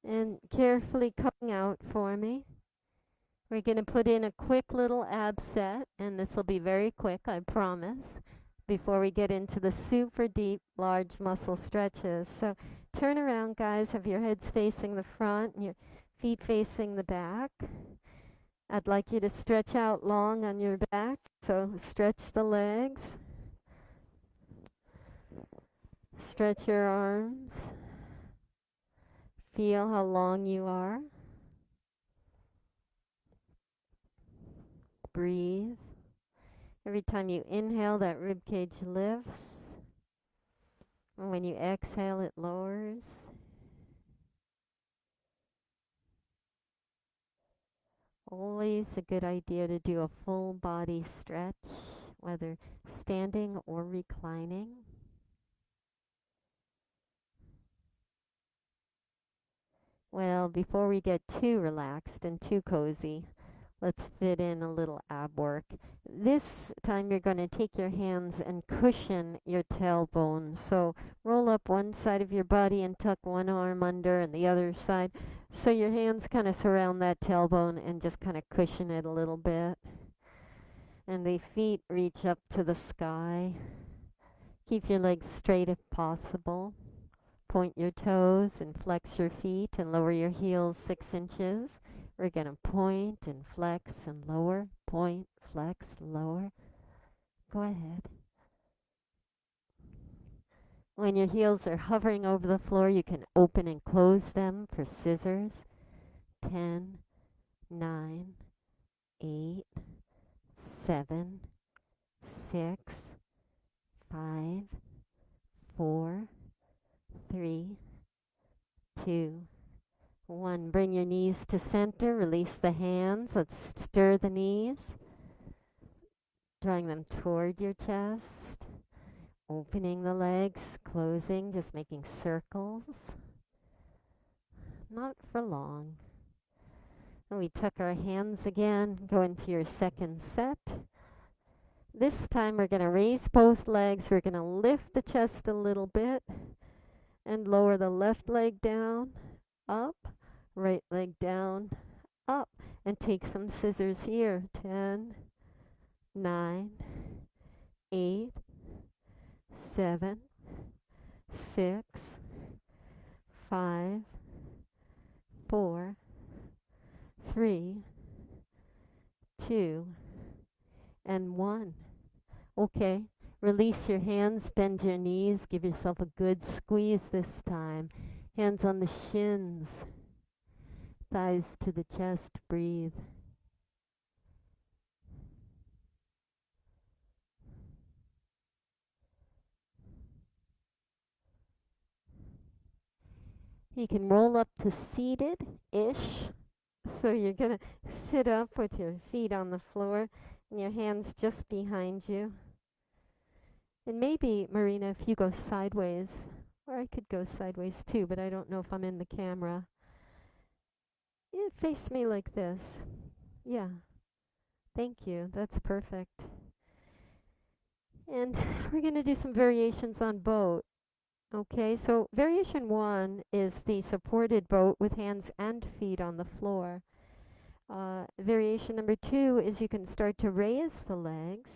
A: And carefully coming out for me. We're going to put in a quick little ab set, and this will be very quick, I promise, before we get into the super deep, large muscle stretches. So turn around, guys, have your heads facing the front and your feet facing the back. I'd like you to stretch out long on your back, so stretch the legs, stretch your arms, feel how long you are. Breathe. Every time you inhale, that rib cage lifts. And when you exhale, it lowers. Always a good idea to do a full body stretch, whether standing or reclining. Well, before we get too relaxed and too cozy, let's fit in a little ab work. This time you're going to take your hands and cushion your tailbone. So roll up one side of your body and tuck one arm under and the other side. So your hands kind of surround that tailbone and just kind of cushion it a little bit. And the feet reach up to the sky. Keep your legs straight if possible. Point your toes and flex your feet and lower your heels 6 inches. We're going to point and flex and lower, point, flex, lower. Go ahead. When your heels are hovering over the floor, you can open and close them for scissors. 10, 9, 8, 7, 6, 5, 4, 3, 2, 1. Bring your knees to center. Release the hands. Let's stir the knees. Drawing them toward your chest. Opening the legs, closing, just making circles. Not for long. And we tuck our hands again, go into your second set. This time we're going to raise both legs. We're going to lift the chest a little bit and lower the left leg down, up, right leg down, up. And take some scissors here. 10, 9, 8, 7, 6, 5, 4, 3, 2, and 1. Okay, release your hands, bend your knees, give yourself a good squeeze this time. Hands on the shins, thighs to the chest, breathe. You can roll up to seated-ish. So you're going to sit up with your feet on the floor and your hands just behind you. And maybe, Marina, if you go sideways, or I could go sideways too, but I don't know if I'm in the camera. Face me like this. Yeah. Thank you. That's perfect. And we're going to do some variations on boat. Okay, so variation 1 is the supported boat with hands and feet on the floor. Variation number 2 is you can start to raise the legs,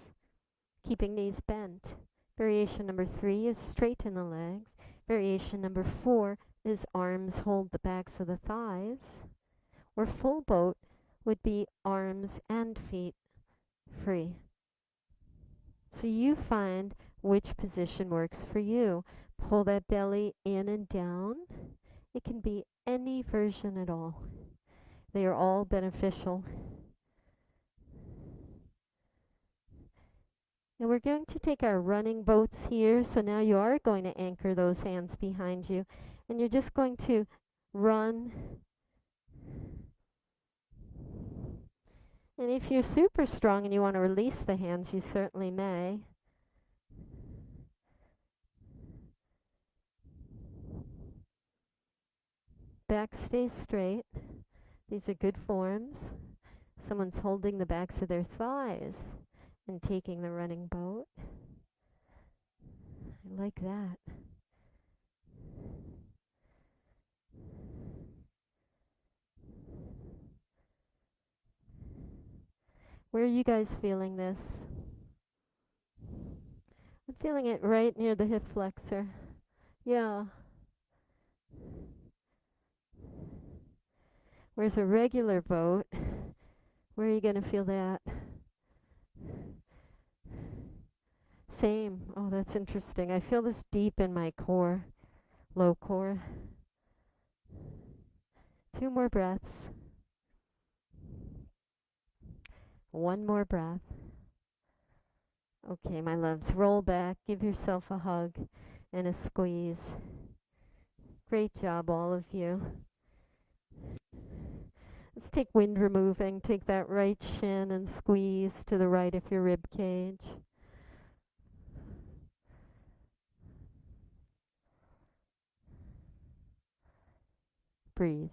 A: keeping knees bent. Variation number 3 is straighten the legs. Variation number 4 is arms hold the backs of the thighs. Or full boat would be arms and feet free. So you find which position works for you. Pull that belly in and down. It can be any version at all. They are all beneficial. And we're going to take our running boats here. So now you are going to anchor those hands behind you. And you're just going to run. And if you're super strong and you want to release the hands, you certainly may. Back stays straight. These are good forms. Someone's holding the backs of their thighs and taking the running boat. I like that. Where are you guys feeling this? I'm feeling it right near the hip flexor. Yeah. Where's a regular boat? Where are you going to feel that? Same. Oh, that's interesting. I feel this deep in my core, low core. 2 more breaths. 1 more breath. Okay, my loves, roll back, give yourself a hug and a squeeze. Great job, all of you. Let's take wind removing. Take that right shin and squeeze to the right of your rib cage. Breathe.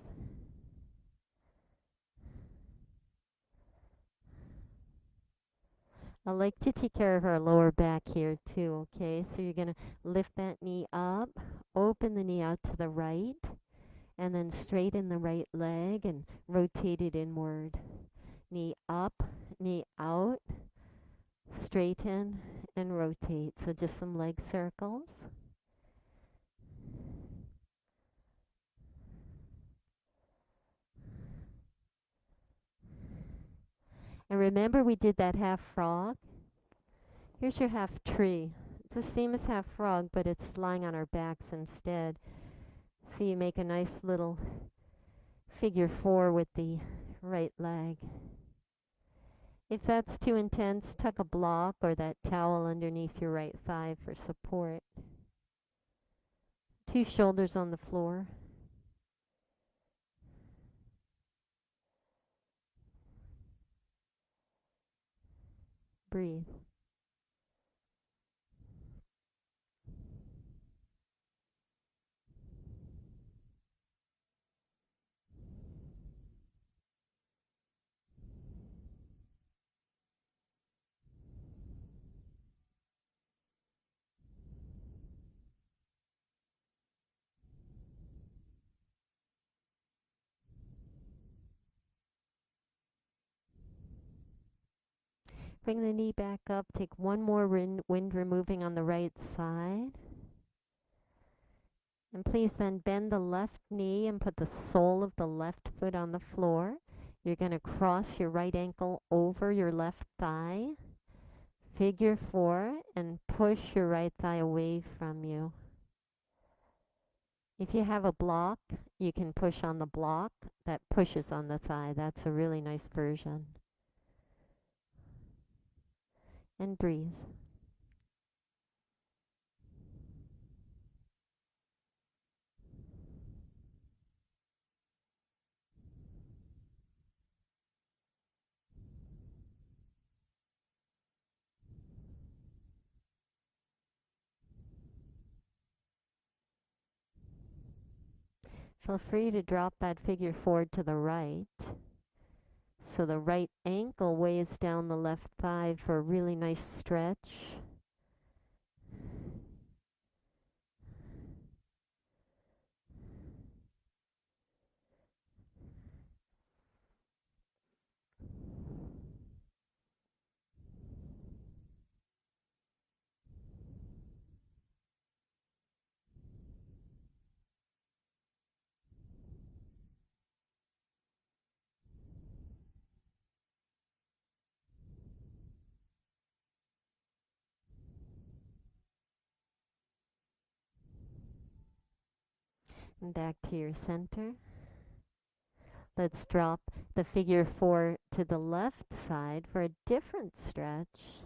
A: I like to take care of our lower back here too, okay? So you're going to lift that knee up, open the knee out to the right, and then straighten the right leg and rotate it inward. Knee up, knee out, straighten and rotate. So just some leg circles. And remember we did that half frog? Here's your half tree. It's the same as half frog, but it's lying on our backs instead. So you make a nice little figure 4 with the right leg. If that's too intense, tuck a block or that towel underneath your right thigh for support. 2 shoulders on the floor. Breathe. Bring the knee back up. Take one more wind removing on the right side. And please then bend the left knee and put the sole of the left foot on the floor. You're going to cross your right ankle over your left thigh. Figure 4 and push your right thigh away from you. If you have a block, you can push on the block that pushes on the thigh. That's a really nice version. And breathe. Feel free to drop that figure 4 to the right. So the right ankle weighs down the left thigh for a really nice stretch. And back to your center. Let's drop the figure 4 to the left side for a different stretch.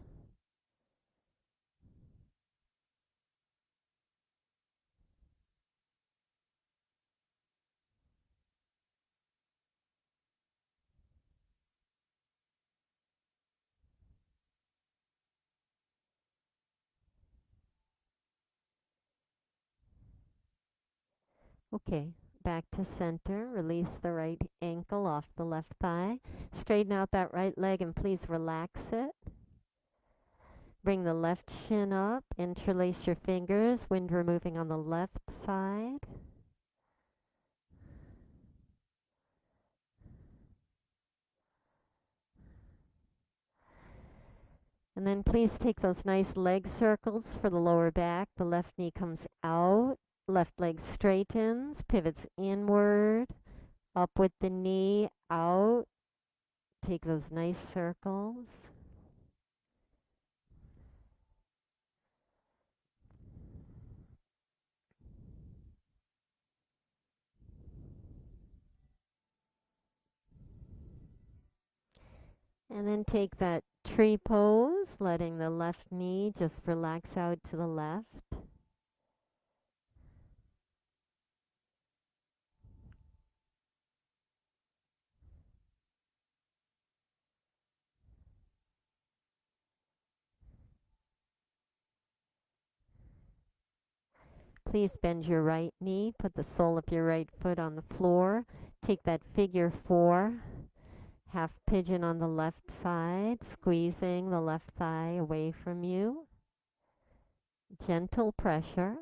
A: Okay, back to center. Release the right ankle off the left thigh. Straighten out that right leg and please relax it. Bring the left shin up. Interlace your fingers. Wind removing on the left side. And then please take those nice leg circles for the lower back. The left knee comes out. Left leg straightens. Pivots inward. Up with the knee. Out. Take those nice circles. And then take that tree pose, letting the left knee just relax out to the left. Please bend your right knee, put the sole of your right foot on the floor. Take that figure 4, half pigeon on the left side, squeezing the left thigh away from you. Gentle pressure.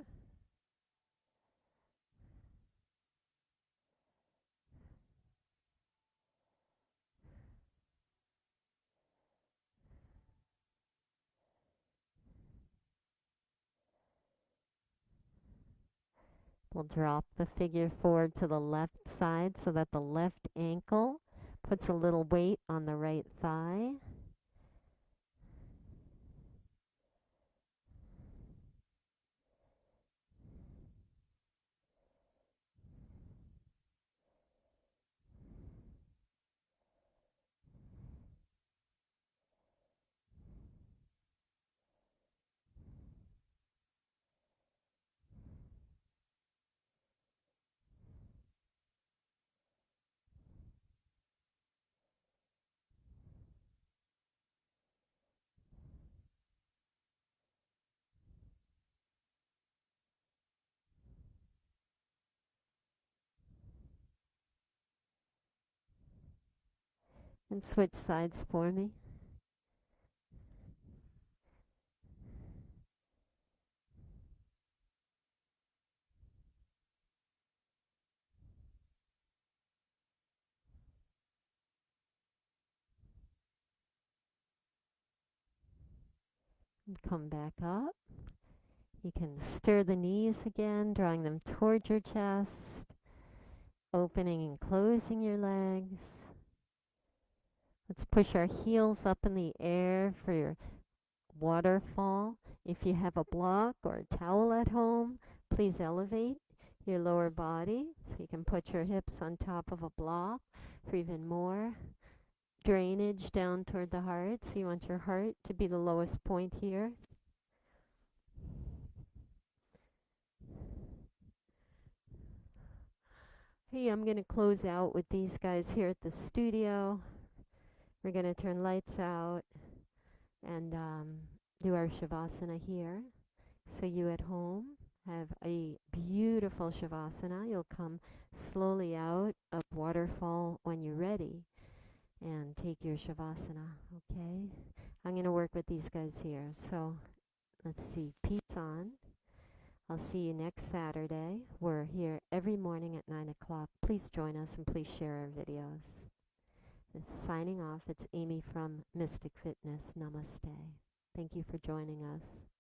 A: We'll drop the figure 4 to the left side so that the left ankle puts a little weight on the right thigh. And switch sides for me. Come back up. You can stir the knees again, drawing them towards your chest, opening and closing your legs. Let's push our heels up in the air for your waterfall. If you have a block or a towel at home, please elevate your lower body so you can put your hips on top of a block for even more drainage down toward the heart. So you want your heart to be the lowest point here. Hey, I'm going to close out with these guys here at the studio. We're going to turn lights out and do our Shavasana here. So you at home have a beautiful Shavasana. You'll come slowly out of waterfall when you're ready and take your Shavasana, okay? I'm going to work with these guys here. So let's see, peace on. I'll see you next Saturday. We're here every morning at 9 o'clock. Please join us and please share our videos. Signing off, it's Amy from Mystic Fitness. Namaste. Thank you for joining us.